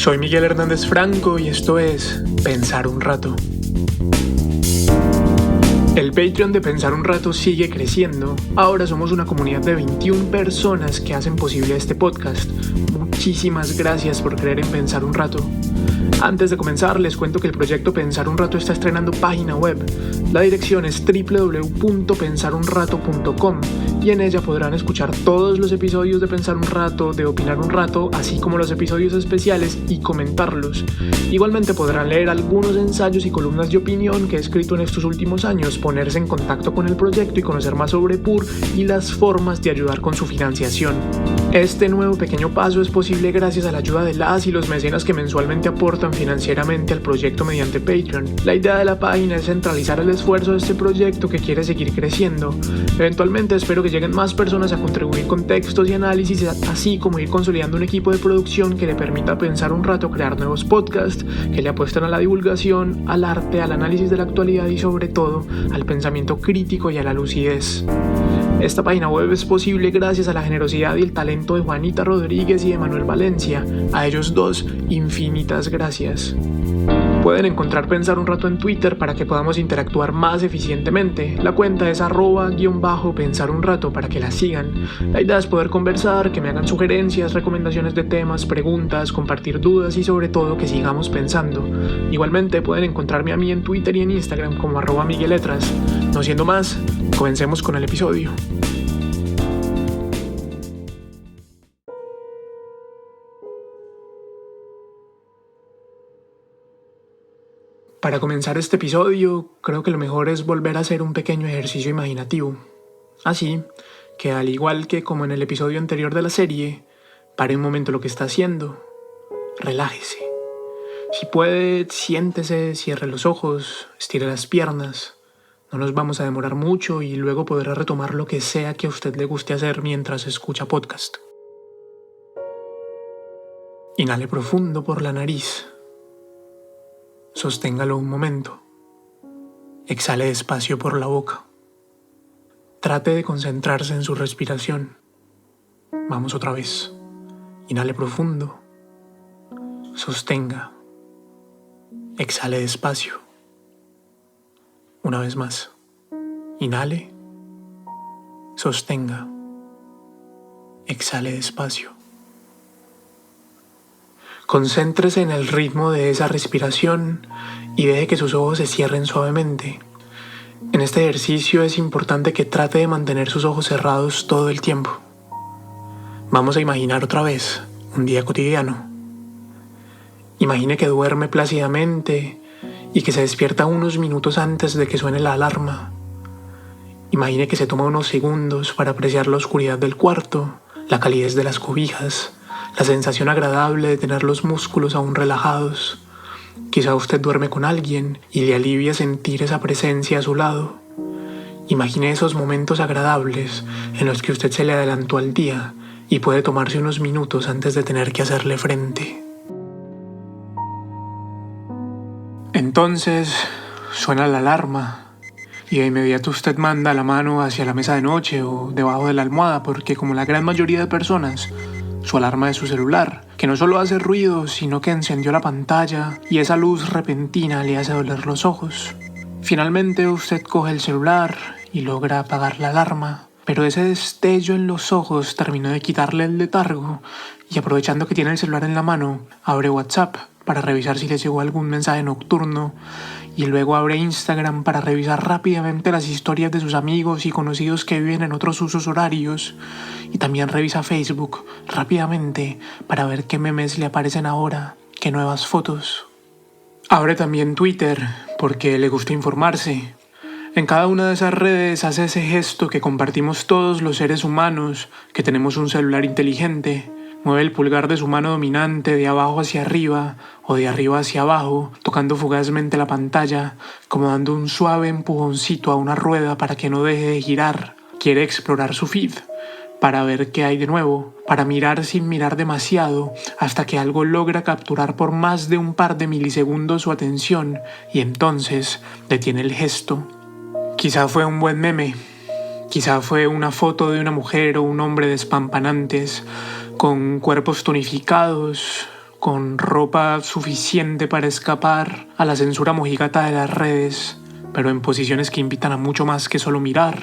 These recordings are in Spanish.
Soy Miguel Hernández Franco y esto es Pensar un Rato. El Patreon de Pensar un Rato sigue creciendo. Ahora somos una comunidad de 21 personas que hacen posible este podcast. Muchísimas gracias por creer en Pensar un Rato. Antes de comenzar, les cuento que el proyecto Pensar un Rato está estrenando página web. La dirección es www.pensarunrato.com y en ella podrán escuchar todos los episodios de Pensar un Rato, de Opinar un Rato, así como los episodios especiales y comentarlos. Igualmente podrán leer algunos ensayos y columnas de opinión que he escrito en estos últimos años, ponerse en contacto con el proyecto y conocer más sobre PUR y las formas de ayudar con su financiación. Este nuevo pequeño paso es posible gracias a la ayuda de las y los mecenas que mensualmente aportan financieramente al proyecto mediante Patreon. La idea de la página es centralizar el esfuerzo de este proyecto que quiere seguir creciendo. Eventualmente espero que lleguen más personas a contribuir con textos y análisis, así como ir consolidando un equipo de producción que le permita pensar un rato crear nuevos podcasts que le apuestan a la divulgación, al arte, al análisis de la actualidad y sobre todo al pensamiento crítico y a la lucidez. Esta página web es posible gracias a la generosidad y el talento de Juanita Rodríguez y de Manuel Valencia. A ellos dos, infinitas gracias. Pueden encontrar Pensar un Rato en Twitter para que podamos interactuar más eficientemente. La cuenta es @_pensar un rato para que la sigan. La idea es poder conversar, que me hagan sugerencias, recomendaciones de temas, preguntas, compartir dudas y sobre todo que sigamos pensando. Igualmente pueden encontrarme a mí en Twitter y en Instagram como @migueletras. No siendo más, comencemos con el episodio. Para comenzar este episodio, creo que lo mejor es volver a hacer un pequeño ejercicio imaginativo. Así que, al igual que como en el episodio anterior de la serie, pare un momento lo que está haciendo, relájese. Si puede, siéntese, cierre los ojos, estire las piernas. No nos vamos a demorar mucho y luego podrá retomar lo que sea que a usted le guste hacer mientras escucha podcast. Inhale profundo por la nariz. Sosténgalo un momento. Exhale despacio por la boca. Trate de concentrarse en su respiración. Vamos otra vez. Inhale profundo. Sostenga. Exhale despacio. Una vez más. Inhale. Sostenga. Exhale despacio. Concéntrese en el ritmo de esa respiración y deje que sus ojos se cierren suavemente. En este ejercicio es importante que trate de mantener sus ojos cerrados todo el tiempo. Vamos a imaginar otra vez un día cotidiano. Imagine que duerme plácidamente y que se despierta unos minutos antes de que suene la alarma. Imagine que se toma unos segundos para apreciar la oscuridad del cuarto, la calidez de las cobijas, la sensación agradable de tener los músculos aún relajados. Quizá usted duerme con alguien y le alivia sentir esa presencia a su lado. Imagine esos momentos agradables en los que usted se le adelantó al día y puede tomarse unos minutos antes de tener que hacerle frente. Entonces suena la alarma y de inmediato usted manda la mano hacia la mesa de noche o debajo de la almohada porque, como la gran mayoría de personas, su alarma es su celular, que no solo hace ruido, sino que encendió la pantalla y esa luz repentina le hace doler los ojos. Finalmente usted coge el celular y logra apagar la alarma, pero ese destello en los ojos terminó de quitarle el letargo y, aprovechando que tiene el celular en la mano, abre WhatsApp para revisar si le llegó algún mensaje nocturno y luego abre Instagram para revisar rápidamente las historias de sus amigos y conocidos que viven en otros usos horarios, y también revisa Facebook rápidamente para ver qué memes le aparecen ahora, qué nuevas fotos. Abre también Twitter porque le gusta informarse. En cada una de esas redes hace ese gesto que compartimos todos los seres humanos que tenemos un celular inteligente. Mueve el pulgar de su mano dominante de abajo hacia arriba o de arriba hacia abajo, tocando fugazmente la pantalla, como dando un suave empujoncito a una rueda para que no deje de girar. Quiere explorar su feed para ver qué hay de nuevo, para mirar sin mirar demasiado, hasta que algo logra capturar por más de un par de milisegundos su atención y entonces detiene el gesto. Quizá fue un buen meme, quizá fue una foto de una mujer o un hombre despampanantes, con cuerpos tonificados, con ropa suficiente para escapar a la censura mojigata de las redes, pero en posiciones que invitan a mucho más que solo mirar,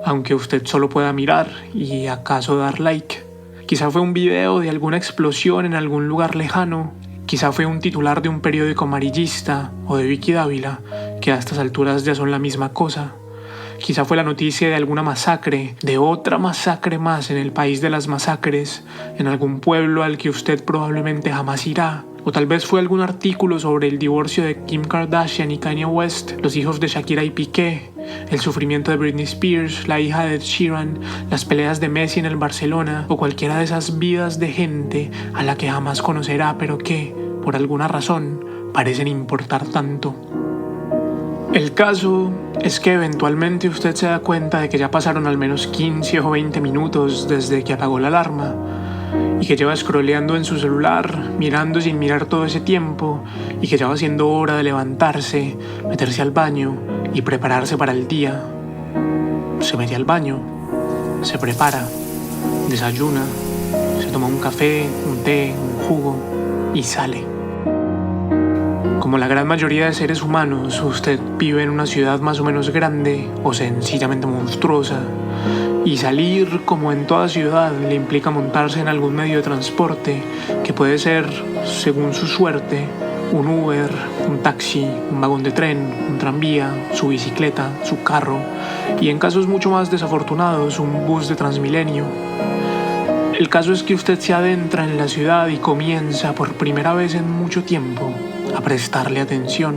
aunque usted solo pueda mirar y acaso dar like. Quizá fue un video de alguna explosión en algún lugar lejano, quizá fue un titular de un periódico amarillista o de Vicky Dávila, que a estas alturas ya son la misma cosa. Quizá fue la noticia de alguna masacre, de otra masacre más en el país de las masacres, en algún pueblo al que usted probablemente jamás irá. O tal vez fue algún artículo sobre el divorcio de Kim Kardashian y Kanye West, los hijos de Shakira y Piqué, el sufrimiento de Britney Spears, la hija de Ed Sheeran, las peleas de Messi en el Barcelona, o cualquiera de esas vidas de gente a la que jamás conocerá, pero que, por alguna razón, parecen importar tanto. El caso es que eventualmente usted se da cuenta de que ya pasaron al menos 15 o 20 minutos desde que apagó la alarma y que lleva scrolleando en su celular, mirando sin mirar todo ese tiempo, y que ya va siendo hora de levantarse, meterse al baño y prepararse para el día. Se mete al baño, se prepara, desayuna, se toma un café, un té, un jugo y sale. Como la gran mayoría de seres humanos, usted vive en una ciudad más o menos grande o sencillamente monstruosa, y salir, como en toda ciudad, le implica montarse en algún medio de transporte que puede ser, según su suerte, un Uber, un taxi, un vagón de tren, un tranvía, su bicicleta, su carro, y en casos mucho más desafortunados, un bus de Transmilenio. El caso es que usted se adentra en la ciudad y comienza por primera vez en mucho tiempo a prestarle atención.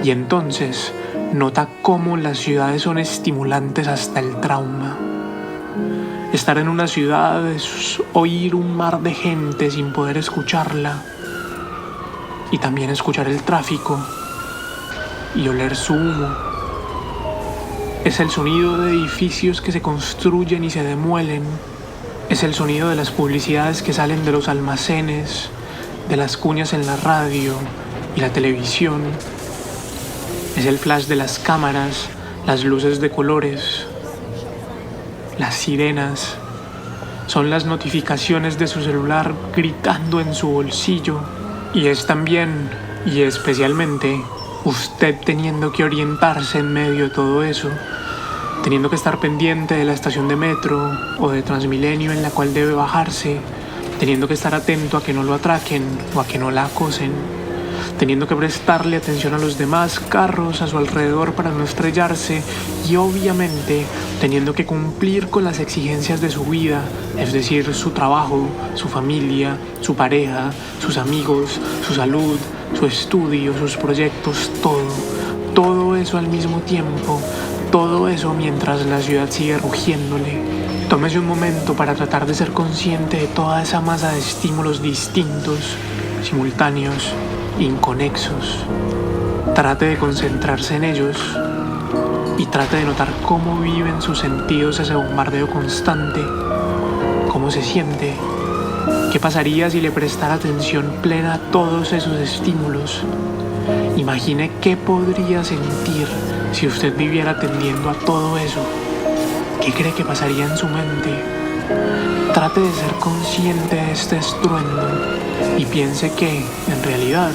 Y entonces nota cómo las ciudades son estimulantes hasta el trauma. Estar en una ciudad es oír un mar de gente sin poder escucharla, y también escuchar el tráfico y oler su humo. Es el sonido de edificios que se construyen y se demuelen. Es el sonido de las publicidades que salen de los almacenes, de las cuñas en la radio y la televisión. Es el flash de las cámaras, las luces de colores, las sirenas. Son las notificaciones de su celular gritando en su bolsillo. Y es también, y especialmente, usted teniendo que orientarse en medio de todo eso, teniendo que estar pendiente de la estación de metro o de Transmilenio en la cual debe bajarse, teniendo que estar atento a que no lo atraquen o a que no la acosen, teniendo que prestarle atención a los demás carros a su alrededor para no estrellarse, y obviamente teniendo que cumplir con las exigencias de su vida, es decir, su trabajo, su familia, su pareja, sus amigos, su salud, su estudio, sus proyectos, todo eso al mismo tiempo, todo eso mientras la ciudad sigue rugiéndole. Tómese un momento para tratar de ser consciente de toda esa masa de estímulos distintos, simultáneos, inconexos. Trate de concentrarse en ellos y trate de notar cómo viven sus sentidos ese bombardeo constante, cómo se siente, qué pasaría si le prestara atención plena a todos esos estímulos. Imagine qué podría sentir si usted viviera atendiendo a todo eso. ¿Qué cree que pasaría en su mente? Trate de ser consciente de este estruendo y piense que, en realidad,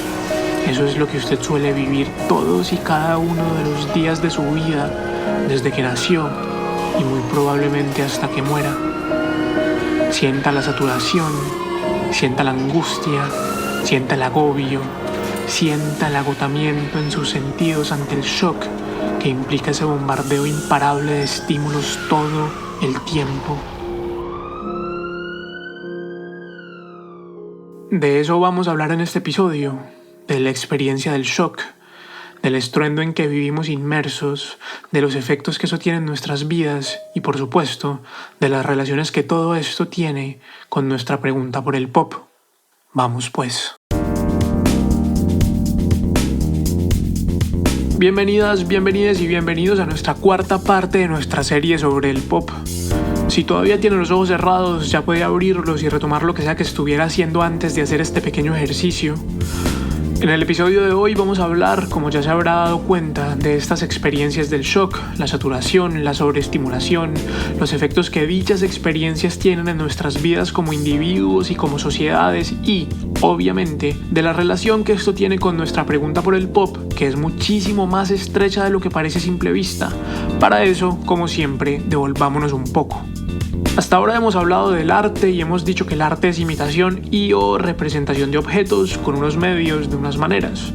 eso es lo que usted suele vivir todos y cada uno de los días de su vida, desde que nació y muy probablemente hasta que muera. Sienta la saturación, sienta la angustia, sienta el agobio, sienta el agotamiento en sus sentidos ante el shock que implica ese bombardeo imparable de estímulos todo el tiempo. De eso vamos a hablar en este episodio, de la experiencia del shock, del estruendo en que vivimos inmersos, de los efectos que eso tiene en nuestras vidas y, por supuesto, de las relaciones que todo esto tiene con nuestra pregunta por el pop. Vamos pues. Bienvenidas, bienvenides y bienvenidos a nuestra cuarta parte de nuestra serie sobre el pop. Si todavía tiene los ojos cerrados, ya puede abrirlos y retomar lo que sea que estuviera haciendo antes de hacer este pequeño ejercicio. En el episodio de hoy vamos a hablar, como ya se habrá dado cuenta, de estas experiencias del shock, la saturación, la sobreestimulación, los efectos que dichas experiencias tienen en nuestras vidas como individuos y como sociedades y, obviamente, de la relación que esto tiene con nuestra pregunta por el pop, que es muchísimo más estrecha de lo que parece a simple vista. Para eso, como siempre, devolvámonos un poco. Hasta ahora hemos hablado del arte y hemos dicho que el arte es imitación y o representación de objetos con unos medios de unas maneras.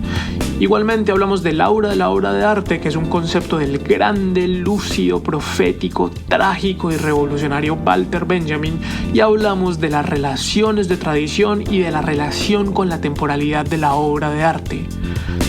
Igualmente hablamos del aura de la obra de arte, que es un concepto del grande, lúcido, profético, trágico y revolucionario Walter Benjamin, y hablamos de las relaciones de tradición y de la relación con la temporalidad de la obra de arte.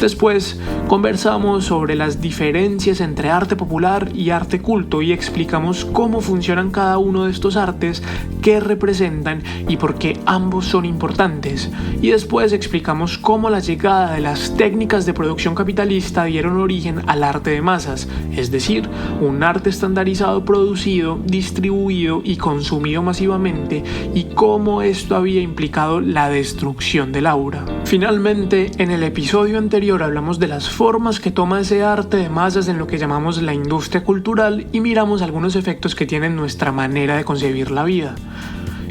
Después conversamos sobre las diferencias entre arte popular y arte culto y explicamos cómo funcionan cada uno de estos artes, qué representan y por qué ambos son importantes. Y después explicamos cómo la llegada de las técnicas de producción capitalista dieron origen al arte de masas, es decir, un arte estandarizado producido, distribuido y consumido masivamente, y cómo esto había implicado la destrucción del aura. Finalmente, en el episodio anterior hablamos de las formas que toma ese arte de masas en lo que llamamos la industria cultural y miramos algunos efectos que tiene en nuestra manera de concebir la vida.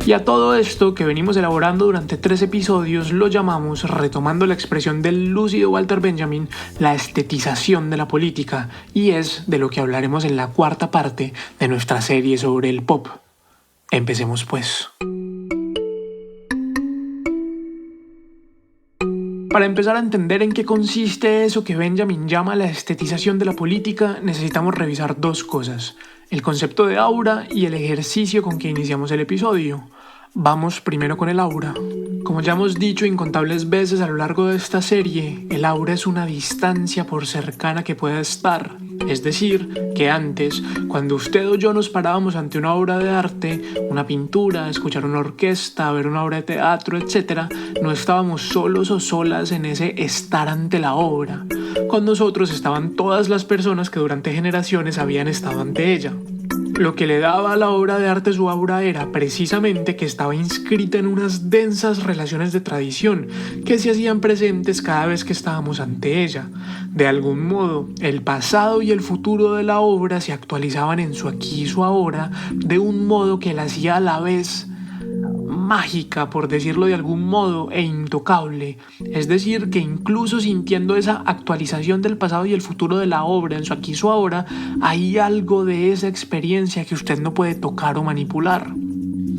Y a todo esto que venimos elaborando durante 3 episodios lo llamamos, retomando la expresión del lúcido Walter Benjamin, la estetización de la política, y es de lo que hablaremos en la cuarta parte de nuestra serie sobre el pop. Empecemos pues. Para empezar a entender en qué consiste eso que Benjamin llama la estetización de la política, necesitamos revisar 2 cosas: el concepto de aura y el ejercicio con que iniciamos el episodio. Vamos primero con el aura. Como ya hemos dicho incontables veces a lo largo de esta serie, el aura es una distancia por cercana que pueda estar. Es decir, que antes, cuando usted o yo nos parábamos ante una obra de arte, una pintura, escuchar una orquesta, ver una obra de teatro, etc., no estábamos solos o solas en ese estar ante la obra. Con nosotros estaban todas las personas que durante generaciones habían estado ante ella. Lo que le daba a la obra de arte su aura era precisamente que estaba inscrita en unas densas relaciones de tradición que se hacían presentes cada vez que estábamos ante ella. De algún modo, el pasado y el futuro de la obra se actualizaban en su aquí y su ahora de un modo que la hacía a la vez mágica, por decirlo de algún modo, e intocable. Es decir, que incluso sintiendo esa actualización del pasado y el futuro de la obra en su aquí y su ahora, hay algo de esa experiencia que usted no puede tocar o manipular.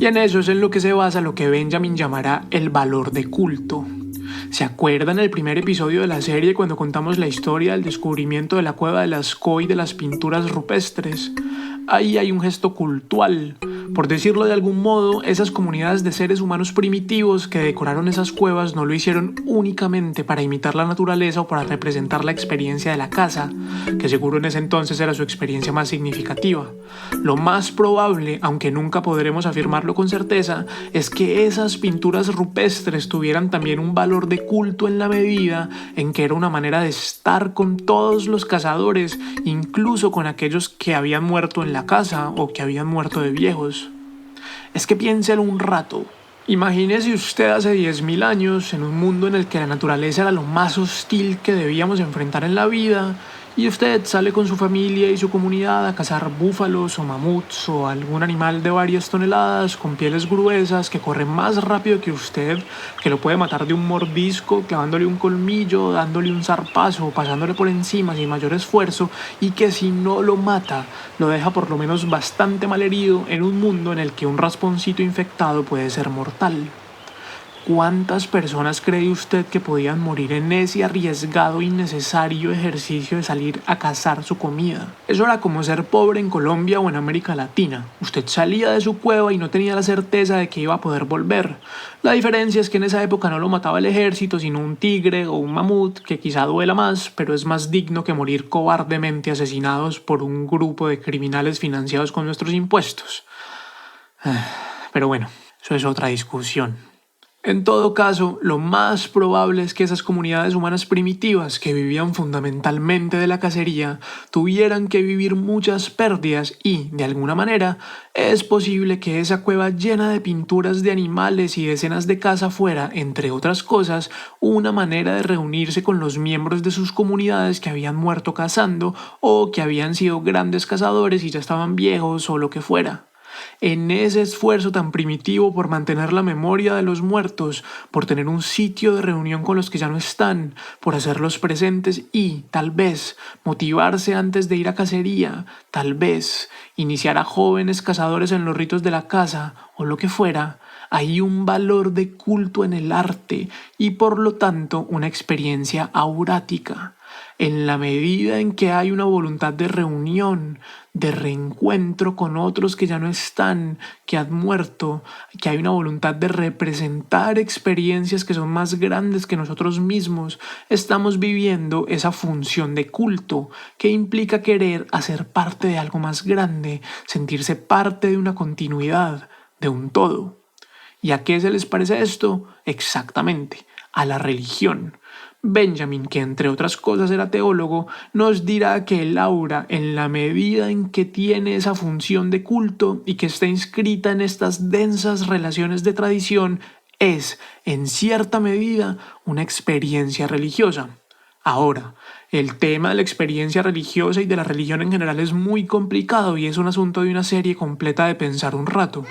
Y en eso es en lo que se basa lo que Benjamin llamará el valor de culto. ¿Se acuerdan el primer episodio de la serie cuando contamos la historia del descubrimiento de la cueva de Lascaux y de las pinturas rupestres? Ahí hay un gesto cultual. Por decirlo de algún modo, esas comunidades de seres humanos primitivos que decoraron esas cuevas no lo hicieron únicamente para imitar la naturaleza o para representar la experiencia de la caza, que seguro en ese entonces era su experiencia más significativa. Lo más probable, aunque nunca podremos afirmarlo con certeza, es que esas pinturas rupestres tuvieran también un valor de culto en la medida en que era una manera de estar con todos los cazadores, incluso con aquellos que habían muerto en la caza o que habían muerto de viejos. Es que piénselo un rato. Imagínese usted hace 10.000 años en un mundo en el que la naturaleza era lo más hostil que debíamos enfrentar en la vida, y usted sale con su familia y su comunidad a cazar búfalos o mamuts o algún animal de varias toneladas con pieles gruesas que corre más rápido que usted, que lo puede matar de un mordisco, clavándole un colmillo, dándole un zarpazo o pasándole por encima sin mayor esfuerzo, y que si no lo mata, lo deja por lo menos bastante malherido en un mundo en el que un rasponcito infectado puede ser mortal. ¿Cuántas personas cree usted que podían morir en ese arriesgado e innecesario ejercicio de salir a cazar su comida? Eso era como ser pobre en Colombia o en América Latina. Usted salía de su cueva y no tenía la certeza de que iba a poder volver. La diferencia es que en esa época no lo mataba el ejército, sino un tigre o un mamut, que quizá duela más, pero es más digno que morir cobardemente asesinados por un grupo de criminales financiados con nuestros impuestos. Pero bueno, eso es otra discusión. En todo caso, lo más probable es que esas comunidades humanas primitivas que vivían fundamentalmente de la cacería tuvieran que vivir muchas pérdidas y, de alguna manera, es posible que esa cueva llena de pinturas de animales y decenas de caza fuera, entre otras cosas, una manera de reunirse con los miembros de sus comunidades que habían muerto cazando o que habían sido grandes cazadores y ya estaban viejos o lo que fuera. En ese esfuerzo tan primitivo por mantener la memoria de los muertos, por tener un sitio de reunión con los que ya no están, por hacerlos presentes y, tal vez, motivarse antes de ir a cacería, tal vez, iniciar a jóvenes cazadores en los ritos de la caza o lo que fuera, hay un valor de culto en el arte y por lo tanto una experiencia aurática. En la medida en que hay una voluntad de reunión, de reencuentro con otros que ya no están, que han muerto, que hay una voluntad de representar experiencias que son más grandes que nosotros mismos, estamos viviendo esa función de culto que implica querer hacer parte de algo más grande, sentirse parte de una continuidad, de un todo. ¿Y a qué se les parece esto? Exactamente, a la religión. Benjamin, que entre otras cosas era teólogo, nos dirá que el aura, en la medida en que tiene esa función de culto y que está inscrita en estas densas relaciones de tradición, es, en cierta medida, una experiencia religiosa. Ahora, el tema de la experiencia religiosa y de la religión en general es muy complicado y es un asunto de una serie completa de pensar un rato.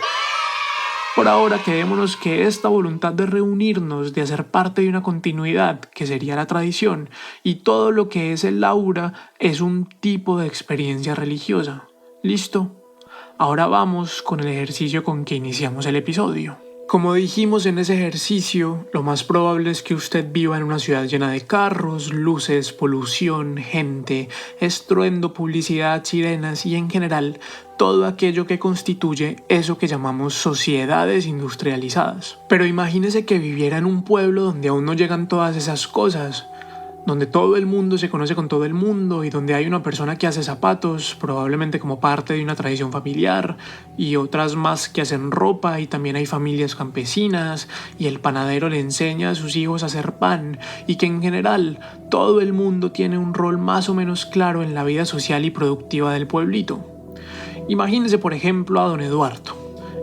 Por ahora quedémonos que esta voluntad de reunirnos, de hacer parte de una continuidad, que sería la tradición, y todo lo que es el aura es un tipo de experiencia religiosa. ¿Listo? Ahora vamos con el ejercicio con que iniciamos el episodio. Como dijimos en ese ejercicio, lo más probable es que usted viva en una ciudad llena de carros, luces, polución, gente, estruendo, publicidad, sirenas y en general todo aquello que constituye eso que llamamos sociedades industrializadas. Pero imagínese que viviera en un pueblo donde aún no llegan todas esas cosas, donde todo el mundo se conoce con todo el mundo y donde hay una persona que hace zapatos, probablemente como parte de una tradición familiar, y otras más que hacen ropa, y también hay familias campesinas, y el panadero le enseña a sus hijos a hacer pan, y que en general todo el mundo tiene un rol más o menos claro en la vida social y productiva del pueblito. Imagínese por ejemplo a don Eduardo,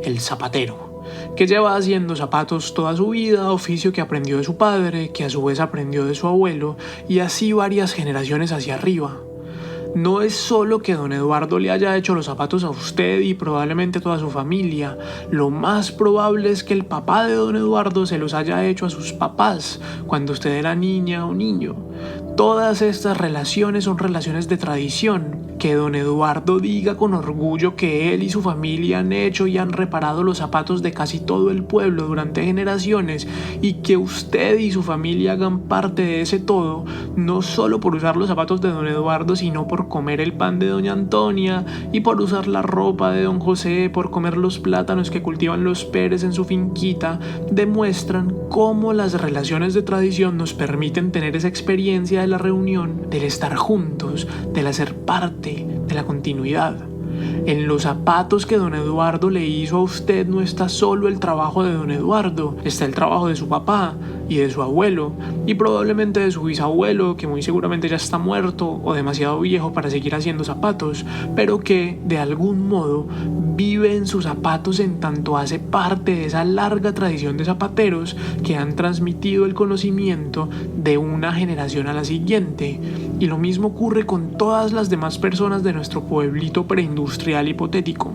el zapatero, que lleva haciendo zapatos toda su vida, oficio que aprendió de su padre, que a su vez aprendió de su abuelo, y así varias generaciones hacia arriba. No es solo que don Eduardo le haya hecho los zapatos a usted y probablemente a toda su familia, lo más probable es que el papá de don Eduardo se los haya hecho a sus papás cuando usted era niña o niño. Todas estas relaciones son relaciones de tradición. Que don Eduardo diga con orgullo que él y su familia han hecho y han reparado los zapatos de casi todo el pueblo durante generaciones y que usted y su familia hagan parte de ese todo, no solo por usar los zapatos de don Eduardo, sino por comer el pan de doña Antonia y por usar la ropa de don José, por comer los plátanos que cultivan los Pérez en su finquita, demuestran cómo las relaciones de tradición nos permiten tener esa experiencia de la reunión, del estar juntos, del hacer parte, de la continuidad. En los zapatos que don Eduardo le hizo a usted no está solo el trabajo de don Eduardo, está el trabajo de su papá y de su abuelo y probablemente de su bisabuelo, que muy seguramente ya está muerto o demasiado viejo para seguir haciendo zapatos, pero que de algún modo vive en sus zapatos en tanto hace parte de esa larga tradición de zapateros que han transmitido el conocimiento de una generación a la siguiente. Y lo mismo ocurre con todas las demás personas de nuestro pueblito preindustrial hipotético.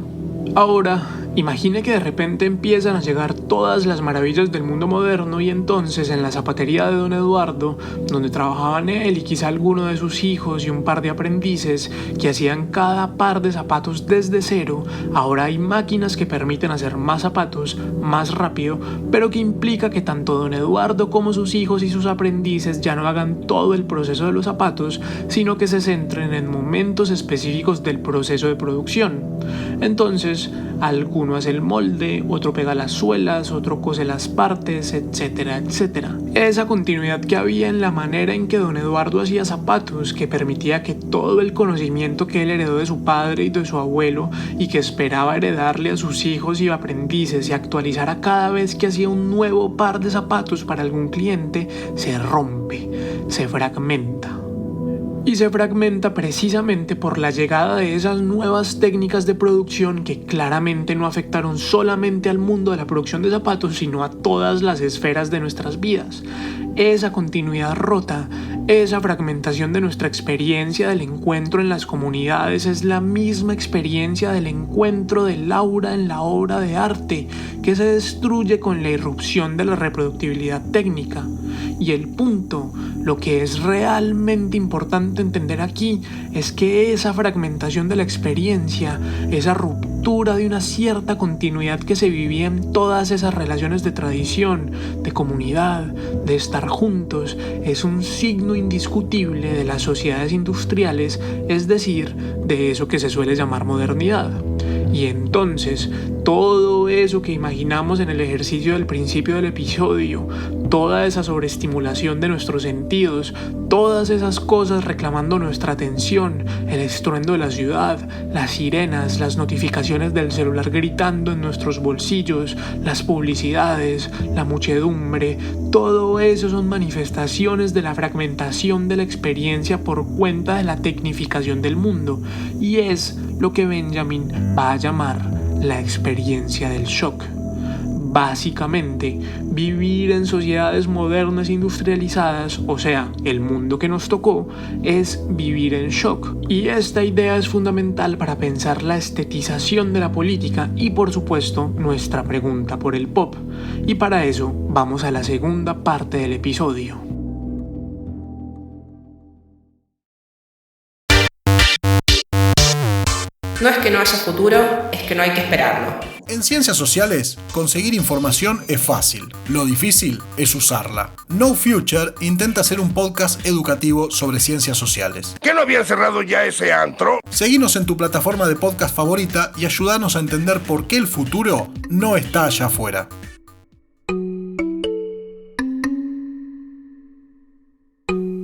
Ahora, imagine que de repente empiezan a llegar todas las maravillas del mundo moderno y entonces en la zapatería de don Eduardo, donde trabajaban él y quizá alguno de sus hijos y un par de aprendices que hacían cada par de zapatos desde cero, ahora hay máquinas que permiten hacer más zapatos más rápido, pero que implica que tanto don Eduardo como sus hijos y sus aprendices ya no hagan todo el proceso de los zapatos, sino que se centren en momentos específicos del proceso de producción. Entonces, Alguno hace el molde, otro pega las suelas, otro cose las partes, etcétera, etcétera. Esa continuidad que había en la manera en que don Eduardo hacía zapatos, que permitía que todo el conocimiento que él heredó de su padre y de su abuelo y que esperaba heredarle a sus hijos y aprendices, se actualizara cada vez que hacía un nuevo par de zapatos para algún cliente, se rompe, se fragmenta. Y se fragmenta precisamente por la llegada de esas nuevas técnicas de producción que claramente no afectaron solamente al mundo de la producción de zapatos, sino a todas las esferas de nuestras vidas. Esa continuidad rota, esa fragmentación de nuestra experiencia del encuentro en las comunidades es la misma experiencia del encuentro del aura en la obra de arte, que se destruye con la irrupción de la reproductibilidad técnica. Y el punto, lo que es realmente importante entender aquí, es que esa fragmentación de la experiencia, esa ruptura de una cierta continuidad que se vivía en todas esas relaciones de tradición, de comunidad, de estar juntos, es un signo indiscutible de las sociedades industriales, es decir, de eso que se suele llamar modernidad. Y entonces, todo eso que imaginamos en el ejercicio del principio del episodio, toda esa sobreestimulación de nuestros sentidos, todas esas cosas reclamando nuestra atención, el estruendo de la ciudad, las sirenas, las notificaciones del celular gritando en nuestros bolsillos, las publicidades, la muchedumbre, todo eso son manifestaciones de la fragmentación de la experiencia por cuenta de la tecnificación del mundo, y es lo que Benjamin va a llamar la experiencia del shock. Básicamente, vivir en sociedades modernas e industrializadas, o sea, el mundo que nos tocó, es vivir en shock. Y esta idea es fundamental para pensar la estetización de la política y, por supuesto, nuestra pregunta por el pop. Y para eso, vamos a la segunda parte del episodio. No es que no haya futuro, es que no hay que esperarlo. En ciencias sociales, conseguir información es fácil. Lo difícil es usarla. No Future intenta hacer un podcast educativo sobre ciencias sociales. ¿Qué no habían cerrado ya ese antro? Seguinos en tu plataforma de podcast favorita y ayúdanos a entender por qué el futuro no está allá afuera.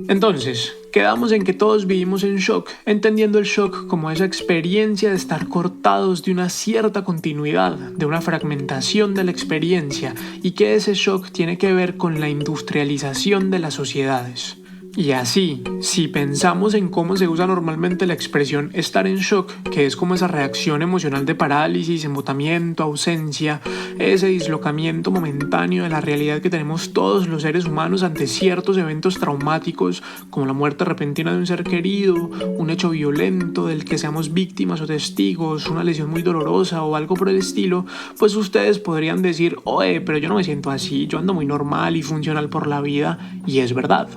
Entonces, quedamos en que todos vivimos en shock, entendiendo el shock como esa experiencia de estar cortados de una cierta continuidad, de una fragmentación de la experiencia, y que ese shock tiene que ver con la industrialización de las sociedades. Y así, si pensamos en cómo se usa normalmente la expresión estar en shock, que es como esa reacción emocional de parálisis, embotamiento, ausencia, ese dislocamiento momentáneo de la realidad que tenemos todos los seres humanos ante ciertos eventos traumáticos, como la muerte repentina de un ser querido, un hecho violento del que seamos víctimas o testigos, una lesión muy dolorosa o algo por el estilo, pues ustedes podrían decir, oye, pero yo no me siento así, yo ando muy normal y funcional por la vida, y es verdad.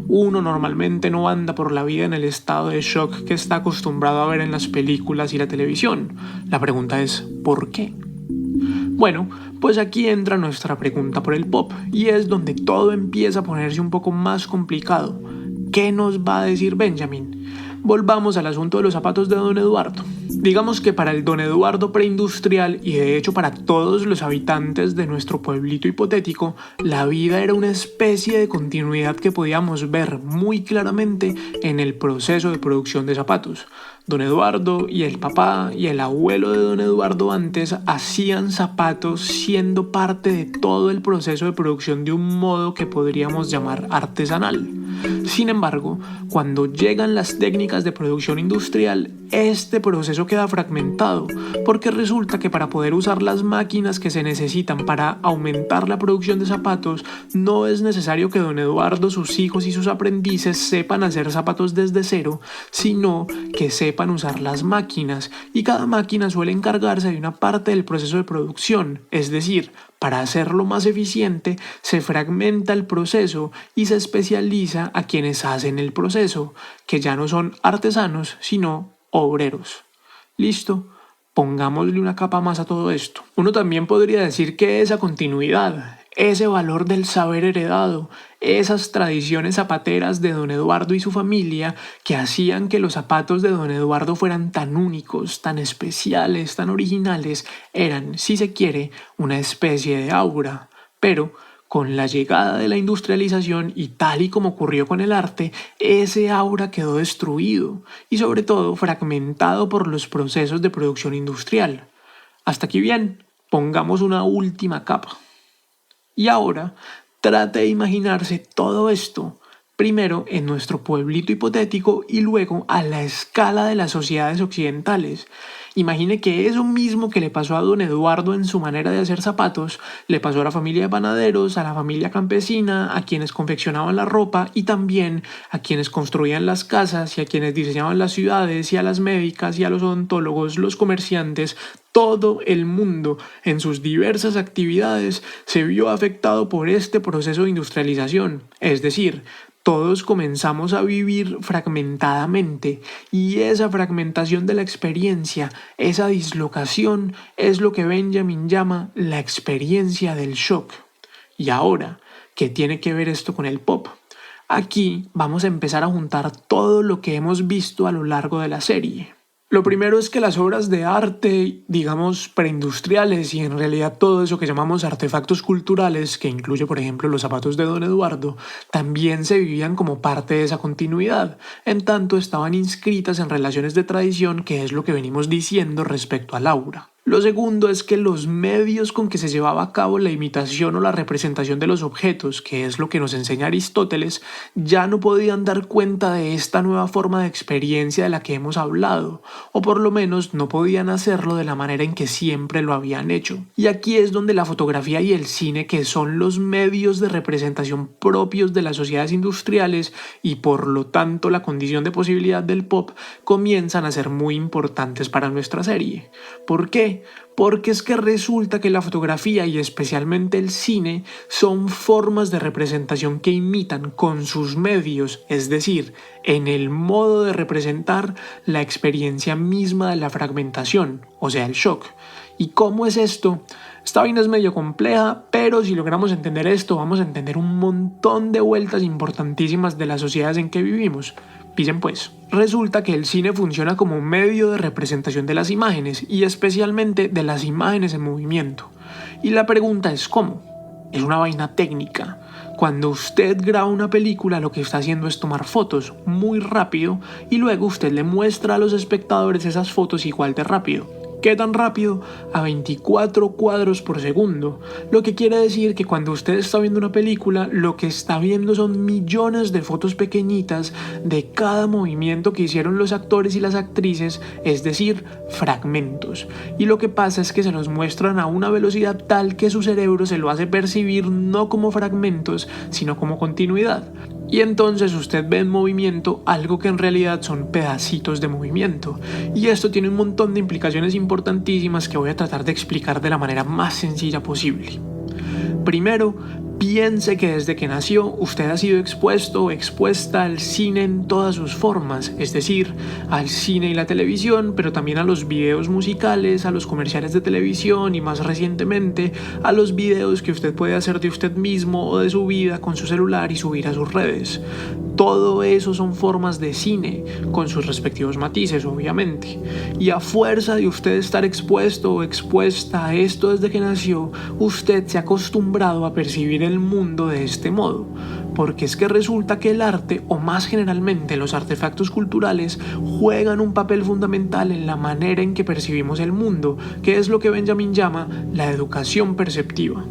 Uno normalmente no anda por la vida en el estado de shock que está acostumbrado a ver en las películas y la televisión. La pregunta es, ¿por qué? Bueno, pues aquí entra nuestra pregunta por el pop, y es donde todo empieza a ponerse un poco más complicado. ¿Qué nos va a decir Benjamin? Volvamos al asunto de los zapatos de don Eduardo. Digamos que para el don Eduardo preindustrial, y de hecho para todos los habitantes de nuestro pueblito hipotético, la vida era una especie de continuidad que podíamos ver muy claramente en el proceso de producción de zapatos. Don Eduardo y el papá y el abuelo de don Eduardo antes hacían zapatos siendo parte de todo el proceso de producción de un modo que podríamos llamar artesanal. Sin embargo, cuando llegan las técnicas de producción industrial, este proceso queda fragmentado, porque resulta que para poder usar las máquinas que se necesitan para aumentar la producción de zapatos, no es necesario que don Eduardo, sus hijos y sus aprendices sepan hacer zapatos desde cero, sino que sepan usar las máquinas, y cada máquina suele encargarse de una parte del proceso de producción, es decir, para hacerlo más eficiente, se fragmenta el proceso y se especializa a quienes hacen el proceso, que ya no son artesanos, sino obreros. ¿Listo? Pongámosle una capa más a todo esto. Uno también podría decir que esa continuidad, ese valor del saber heredado, esas tradiciones zapateras de don Eduardo y su familia que hacían que los zapatos de don Eduardo fueran tan únicos, tan especiales, tan originales, eran, si se quiere, una especie de aura. Pero con la llegada de la industrialización y tal y como ocurrió con el arte, ese aura quedó destruido y sobre todo fragmentado por los procesos de producción industrial. Hasta aquí bien, pongamos una última capa. Y ahora, trate de imaginarse todo esto, primero en nuestro pueblito hipotético y luego a la escala de las sociedades occidentales. Imagine que eso mismo que le pasó a don Eduardo en su manera de hacer zapatos, le pasó a la familia de panaderos, a la familia campesina, a quienes confeccionaban la ropa y también a quienes construían las casas y a quienes diseñaban las ciudades y a las médicas y a los odontólogos, los comerciantes. Todo el mundo en sus diversas actividades se vio afectado por este proceso de industrialización, es decir, todos comenzamos a vivir fragmentadamente y esa fragmentación de la experiencia, esa dislocación es lo que Benjamin llama la experiencia del shock. Y ahora, ¿qué tiene que ver esto con el pop? Aquí vamos a empezar a juntar todo lo que hemos visto a lo largo de la serie. Lo primero es que las obras de arte, digamos, preindustriales y en realidad todo eso que llamamos artefactos culturales, que incluye por ejemplo los zapatos de don Eduardo, también se vivían como parte de esa continuidad, en tanto estaban inscritas en relaciones de tradición, que es lo que venimos diciendo respecto al aura. Lo segundo es que los medios con que se llevaba a cabo la imitación o la representación de los objetos, que es lo que nos enseña Aristóteles, ya no podían dar cuenta de esta nueva forma de experiencia de la que hemos hablado, o por lo menos no podían hacerlo de la manera en que siempre lo habían hecho. Y aquí es donde la fotografía y el cine, que son los medios de representación propios de las sociedades industriales y por lo tanto la condición de posibilidad del pop, comienzan a ser muy importantes para nuestra serie. ¿Por qué? Porque es que resulta que la fotografía y especialmente el cine son formas de representación que imitan con sus medios, es decir, en el modo de representar la experiencia misma de la fragmentación, o sea, el shock. ¿Y cómo es esto? Esta vaina es medio compleja, pero si logramos entender esto, vamos a entender un montón de vueltas importantísimas de las sociedades en que vivimos. Pillen pues, resulta que el cine funciona como medio de representación de las imágenes y especialmente de las imágenes en movimiento. Y la pregunta es ¿cómo? Es una vaina técnica. Cuando usted graba una película, lo que está haciendo es tomar fotos muy rápido y luego usted le muestra a los espectadores esas fotos igual de rápido. ¿Qué tan rápido? A 24 cuadros por segundo. Lo que quiere decir que cuando usted está viendo una película, lo que está viendo son millones de fotos pequeñitas de cada movimiento que hicieron los actores y las actrices, es decir, fragmentos. Y lo que pasa es que se los muestran a una velocidad tal que su cerebro se lo hace percibir no como fragmentos, sino como continuidad. Y entonces usted ve en movimiento algo que en realidad son pedacitos de movimiento. Y esto tiene un montón de implicaciones importantísimas que voy a tratar de explicar de la manera más sencilla posible. Primero, piense que desde que nació usted ha sido expuesto o expuesta al cine en todas sus formas, es decir, al cine y la televisión, pero también a los videos musicales, a los comerciales de televisión y más recientemente a los videos que usted puede hacer de usted mismo o de su vida con su celular y subir a sus redes. Todo eso son formas de cine, con sus respectivos matices, obviamente. Y a fuerza de usted estar expuesto o expuesta a esto desde que nació, usted se ha acostumbrado a percibir el mundo de este modo. Porque es que resulta que el arte, o más generalmente los artefactos culturales, juegan un papel fundamental en la manera en que percibimos el mundo, que es lo que Benjamin llama la educación perceptiva.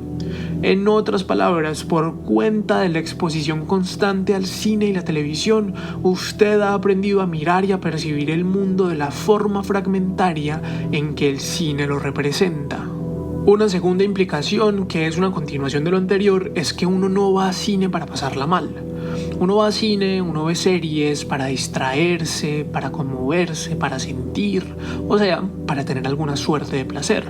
En otras palabras, por cuenta de la exposición constante al cine y la televisión, usted ha aprendido a mirar y a percibir el mundo de la forma fragmentaria en que el cine lo representa. Una segunda implicación, que es una continuación de lo anterior, es que uno no va a cine para pasarla mal. Uno va a cine, uno ve series para distraerse, para conmoverse, para sentir, o sea, para tener alguna suerte de placer.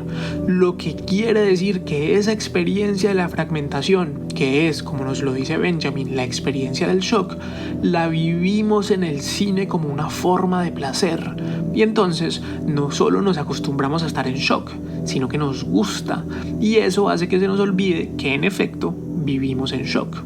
Lo que quiere decir que esa experiencia de la fragmentación, que es, como nos lo dice Benjamin, la experiencia del shock, la vivimos en el cine como una forma de placer. Y entonces, no solo nos acostumbramos a estar en shock, sino que nos gusta, y eso hace que se nos olvide que en efecto vivimos en shock.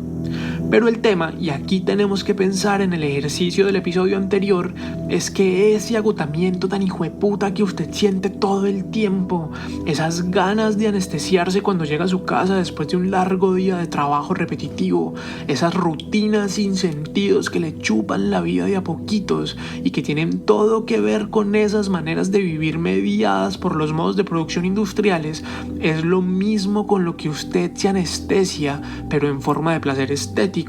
Pero el tema, y aquí tenemos que pensar en el ejercicio del episodio anterior, es que ese agotamiento tan hijueputa que usted siente todo el tiempo, esas ganas de anestesiarse cuando llega a su casa después de un largo día de trabajo repetitivo, esas rutinas sin sentidos que le chupan la vida de a poquitos y que tienen todo que ver con esas maneras de vivir mediadas por los modos de producción industriales, es lo mismo con lo que usted se anestesia, pero en forma de placer estético,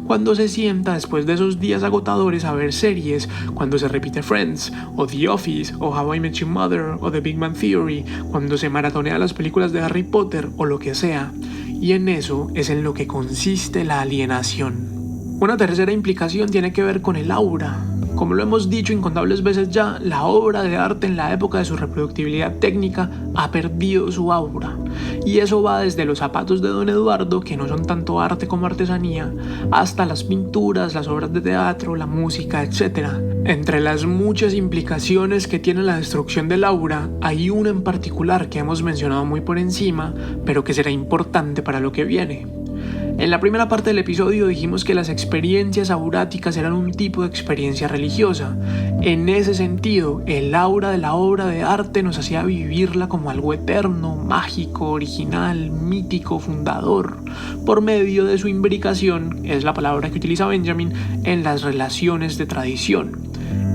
cuando se sienta después de esos días agotadores a ver series, cuando se repite Friends, o The Office, o How I Met Your Mother, o The Big Bang Theory, cuando se maratonea las películas de Harry Potter, o lo que sea. Y en eso es en lo que consiste la alienación. Una tercera implicación tiene que ver con el aura. Como lo hemos dicho incontables veces ya, la obra de arte en la época de su reproductibilidad técnica ha perdido su aura. Y eso va desde los zapatos de Don Eduardo, que no son tanto arte como artesanía, hasta las pinturas, las obras de teatro, la música, etc. Entre las muchas implicaciones que tiene la destrucción del aura, hay una en particular que hemos mencionado muy por encima, pero que será importante para lo que viene. En la primera parte del episodio dijimos que las experiencias auráticas eran un tipo de experiencia religiosa. En ese sentido, el aura de la obra de arte nos hacía vivirla como algo eterno, mágico, original, mítico, fundador, por medio de su imbricación, es la palabra que utiliza Benjamin, en las relaciones de tradición.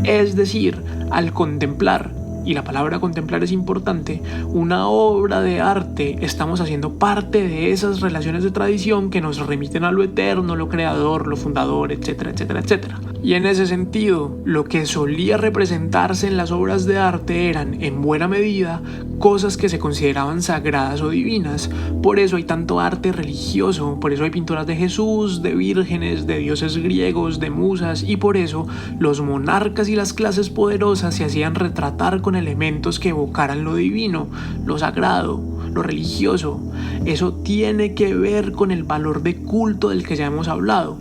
Es decir, al contemplar, y la palabra contemplar es importante, una obra de arte, estamos haciendo parte de esas relaciones de tradición que nos remiten a lo eterno, lo creador, lo fundador, etcétera, etcétera, etcétera. Y en ese sentido, lo que solía representarse en las obras de arte eran, en buena medida, cosas que se consideraban sagradas o divinas. Por eso hay tanto arte religioso, por eso hay pinturas de Jesús, de vírgenes, de dioses griegos, de musas, y por eso los monarcas y las clases poderosas se hacían retratar con elementos que evocaran lo divino, lo sagrado, lo religioso. Eso tiene que ver con el valor de culto del que ya hemos hablado.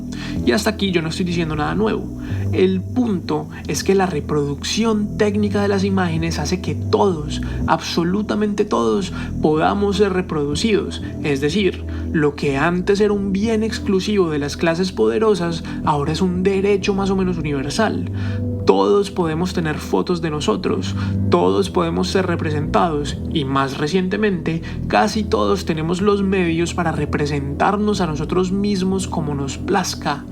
Y hasta aquí yo no estoy diciendo nada nuevo. El punto es que la reproducción técnica de las imágenes hace que todos, absolutamente todos, podamos ser reproducidos. Es decir, lo que antes era un bien exclusivo de las clases poderosas, ahora es un derecho más o menos universal. Todos podemos tener fotos de nosotros, todos podemos ser representados y más recientemente casi todos tenemos los medios para representarnos a nosotros mismos como nos plazca.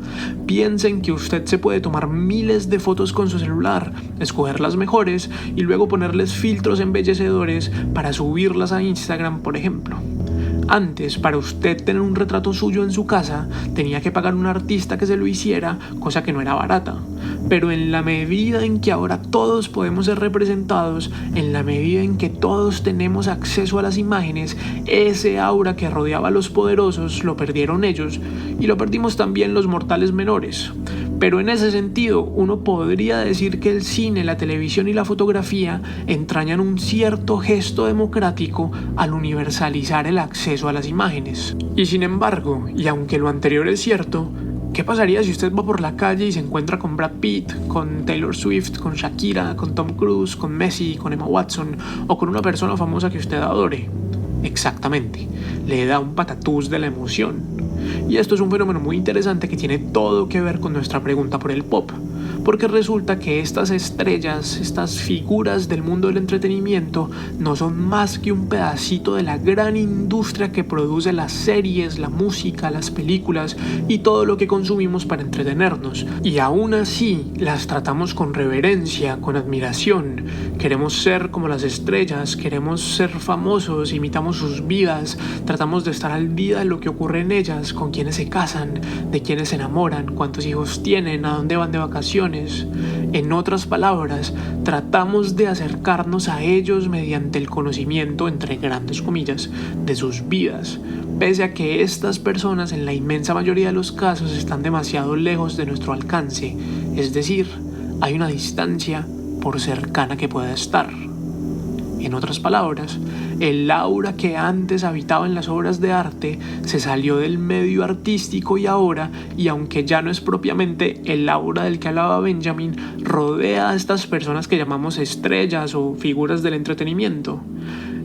Piensen que usted se puede tomar miles de fotos con su celular, escoger las mejores y luego ponerles filtros embellecedores para subirlas a Instagram, por ejemplo. Antes, para usted tener un retrato suyo en su casa, tenía que pagar a un artista que se lo hiciera, cosa que no era barata. Pero en la medida en que ahora todos podemos ser representados, en la medida en que todos tenemos acceso a las imágenes, ese aura que rodeaba a los poderosos lo perdieron ellos y lo perdimos también los mortales menores. Pero en ese sentido, uno podría decir que el cine, la televisión y la fotografía entrañan un cierto gesto democrático al universalizar el acceso a las imágenes. Y sin embargo, y aunque lo anterior es cierto, ¿qué pasaría si usted va por la calle y se encuentra con Brad Pitt, con Taylor Swift, con Shakira, con Tom Cruise, con Messi, con Emma Watson o con una persona famosa que usted adore? Exactamente, le da un patatús de la emoción. Y esto es un fenómeno muy interesante que tiene todo que ver con nuestra pregunta por el pop, porque resulta que estas estrellas, estas figuras del mundo del entretenimiento no son más que un pedacito de la gran industria que produce las series, la música, las películas y todo lo que consumimos para entretenernos. Y aún así las tratamos con reverencia, con admiración. Queremos ser como las estrellas, queremos ser famosos, imitamos sus vidas, tratamos de estar al día de lo que ocurre en ellas, con quienes se casan, de quienes se enamoran, cuántos hijos tienen, a dónde van de vacaciones. En otras palabras, tratamos de acercarnos a ellos mediante el conocimiento, entre grandes comillas, de sus vidas, pese a que estas personas en la inmensa mayoría de los casos están demasiado lejos de nuestro alcance, es decir, hay una distancia por cercana que pueda estar. En otras palabras, el aura que antes habitaba en las obras de arte se salió del medio artístico y ahora, y aunque ya no es propiamente el aura del que hablaba Benjamin, rodea a estas personas que llamamos estrellas o figuras del entretenimiento.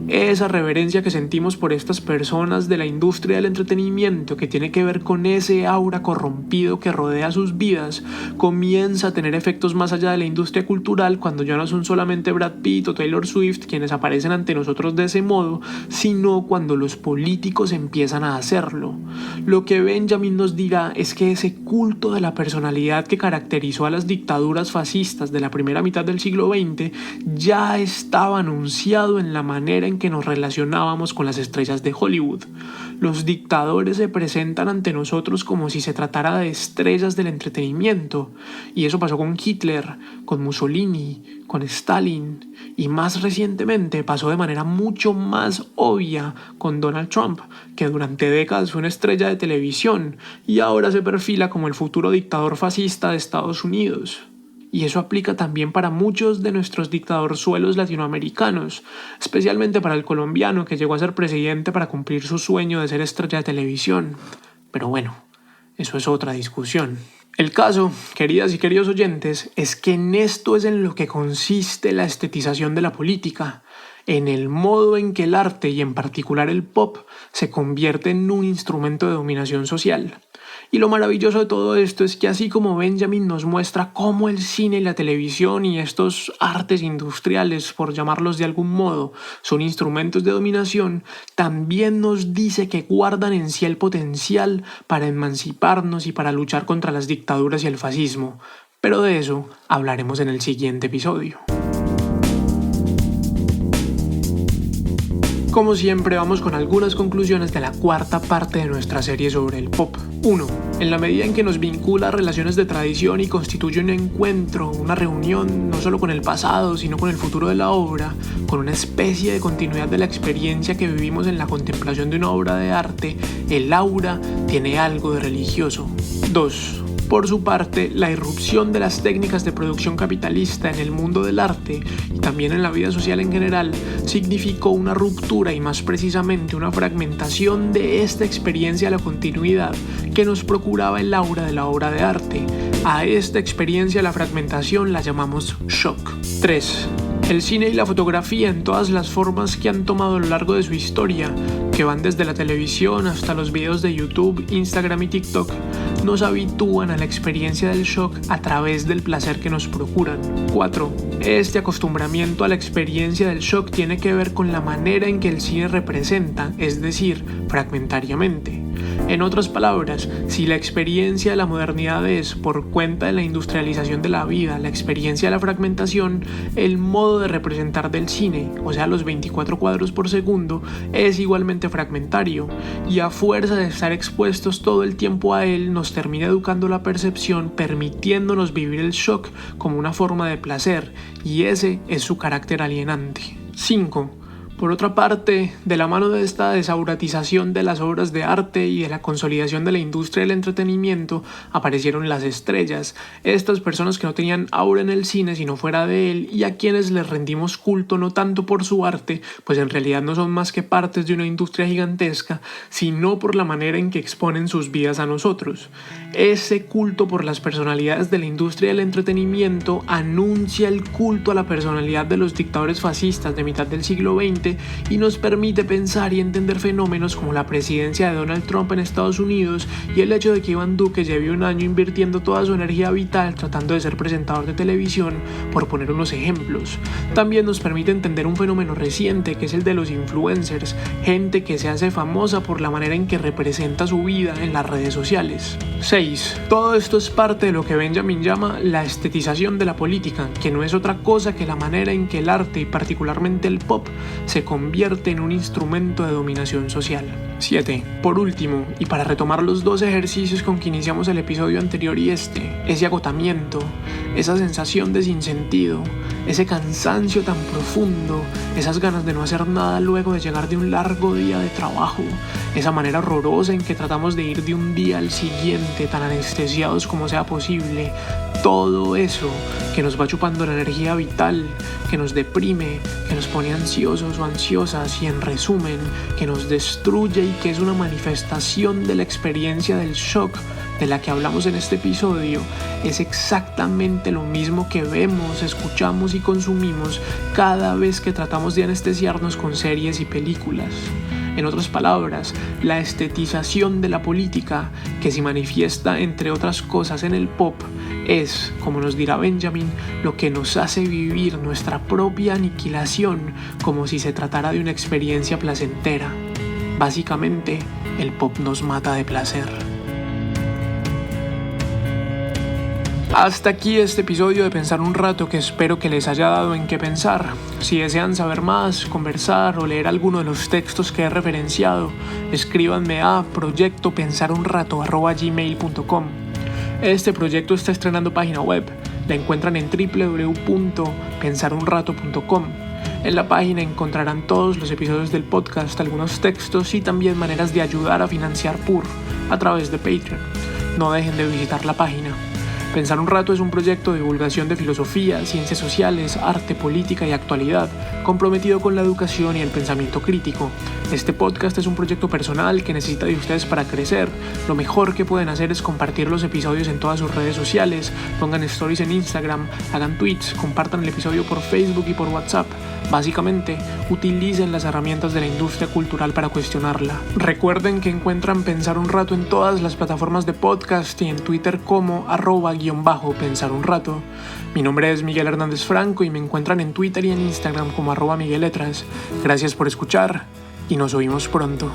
Esa reverencia que sentimos por estas personas de la industria del entretenimiento, que tiene que ver con ese aura corrompido que rodea sus vidas, comienza a tener efectos más allá de la industria cultural cuando ya no son solamente Brad Pitt o Taylor Swift quienes aparecen ante nosotros de ese modo, sino cuando los políticos empiezan a hacerlo. Lo que Benjamin nos dirá es que ese culto de la personalidad que caracterizó a las dictaduras fascistas de la primera mitad del siglo XX ya estaba anunciado en la manera en que nos relacionábamos con las estrellas de Hollywood. Los dictadores se presentan ante nosotros como si se tratara de estrellas del entretenimiento, y eso pasó con Hitler, con Mussolini, con Stalin, y más recientemente pasó de manera mucho más obvia con Donald Trump, que durante décadas fue una estrella de televisión y ahora se perfila como el futuro dictador fascista de Estados Unidos. Y eso aplica también para muchos de nuestros dictadorzuelos latinoamericanos, especialmente para el colombiano que llegó a ser presidente para cumplir su sueño de ser estrella de televisión. Pero bueno, eso es otra discusión. El caso, queridas y queridos oyentes, es que en esto es en lo que consiste la estetización de la política, en el modo en que el arte, y en particular el pop, se convierte en un instrumento de dominación social. Y lo maravilloso de todo esto es que así como Benjamin nos muestra cómo el cine y la televisión y estos artes industriales, por llamarlos de algún modo, son instrumentos de dominación, también nos dice que guardan en sí el potencial para emanciparnos y para luchar contra las dictaduras y el fascismo. Pero de eso hablaremos en el siguiente episodio. Como siempre, vamos con algunas conclusiones de la cuarta parte de nuestra serie sobre el pop. 1. En la medida en que nos vincula a relaciones de tradición y constituye un encuentro, una reunión, no solo con el pasado, sino con el futuro de la obra, con una especie de continuidad de la experiencia que vivimos en la contemplación de una obra de arte, el aura tiene algo de religioso. 2. Por su parte, la irrupción de las técnicas de producción capitalista en el mundo del arte y también en la vida social en general significó una ruptura y más precisamente una fragmentación de esta experiencia a la continuidad que nos procuraba el aura de la obra de arte. A esta experiencia la fragmentación la llamamos shock. 3. El cine y la fotografía en todas las formas que han tomado a lo largo de su historia, que van desde la televisión hasta los videos de YouTube, Instagram y TikTok, nos habitúan a la experiencia del shock a través del placer que nos procuran. 4. Este acostumbramiento a la experiencia del shock tiene que ver con la manera en que el cine representa, es decir, fragmentariamente. En otras palabras, si la experiencia de la modernidad es, por cuenta de la industrialización de la vida, la experiencia de la fragmentación, el modo de representar del cine, o sea los 24 cuadros por segundo, es igualmente fragmentario, y a fuerza de estar expuestos todo el tiempo a él, nos termina educando la percepción, permitiéndonos vivir el shock como una forma de placer, y ese es su carácter alienante. 5. Por otra parte, de la mano de esta desauratización de las obras de arte y de la consolidación de la industria del entretenimiento, aparecieron las estrellas, estas personas que no tenían aura en el cine sino fuera de él y a quienes les rendimos culto no tanto por su arte, pues en realidad no son más que partes de una industria gigantesca, sino por la manera en que exponen sus vidas a nosotros. Ese culto por las personalidades de la industria del entretenimiento anuncia el culto a la personalidad de los dictadores fascistas de mitad del siglo XX y nos permite pensar y entender fenómenos como la presidencia de Donald Trump en Estados Unidos y el hecho de que Iván Duque lleve un año invirtiendo toda su energía vital tratando de ser presentador de televisión, por poner unos ejemplos. También nos permite entender un fenómeno reciente que es el de los influencers, gente que se hace famosa por la manera en que representa su vida en las redes sociales. 6. Todo esto es parte de lo que Benjamin llama la estetización de la política, que no es otra cosa que la manera en que el arte y particularmente el pop se convierte en un instrumento de dominación social. 7. Por último, y para retomar los dos ejercicios con que iniciamos el episodio anterior y ese agotamiento, esa sensación de sinsentido, ese cansancio tan profundo, esas ganas de no hacer nada luego de llegar de un largo día de trabajo, esa manera horrorosa en que tratamos de ir de un día al siguiente tan anestesiados como sea posible, todo eso que nos va chupando la energía vital, que nos deprime, que nos pone ansiosos o ansiosas y en resumen, que nos destruye y que es una manifestación de la experiencia del shock de la que hablamos en este episodio, es exactamente lo mismo que vemos, escuchamos y consumimos cada vez que tratamos de anestesiarnos con series y películas. En otras palabras, la estetización de la política, que se manifiesta entre otras cosas en el pop, es, como nos dirá Benjamin, lo que nos hace vivir nuestra propia aniquilación como si se tratara de una experiencia placentera. Básicamente, el pop nos mata de placer. Hasta aquí este episodio de Pensar un Rato, que espero que les haya dado en qué pensar. Si desean saber más, conversar o leer alguno de los textos que he referenciado, escríbanme a proyectopensarunrato@gmail.com. Este proyecto está estrenando página web. La encuentran en www.pensarunrato.com. En la página encontrarán todos los episodios del podcast, algunos textos y también maneras de ayudar a financiar PUR a través de Patreon. No dejen de visitar la página. Pensar un Rato es un proyecto de divulgación de filosofía, ciencias sociales, arte, política y actualidad, comprometido con la educación y el pensamiento crítico. Este podcast es un proyecto personal que necesita de ustedes para crecer. Lo mejor que pueden hacer es compartir los episodios en todas sus redes sociales, pongan stories en Instagram, hagan tweets, compartan el episodio por Facebook y por WhatsApp. Básicamente, utilicen las herramientas de la industria cultural para cuestionarla. Recuerden que encuentran Pensar un Rato en todas las plataformas de podcast y en Twitter como @_pensarunrato. Mi nombre es Miguel Hernández Franco y me encuentran en Twitter y en Instagram como @migueletras. Gracias por escuchar y nos oímos pronto.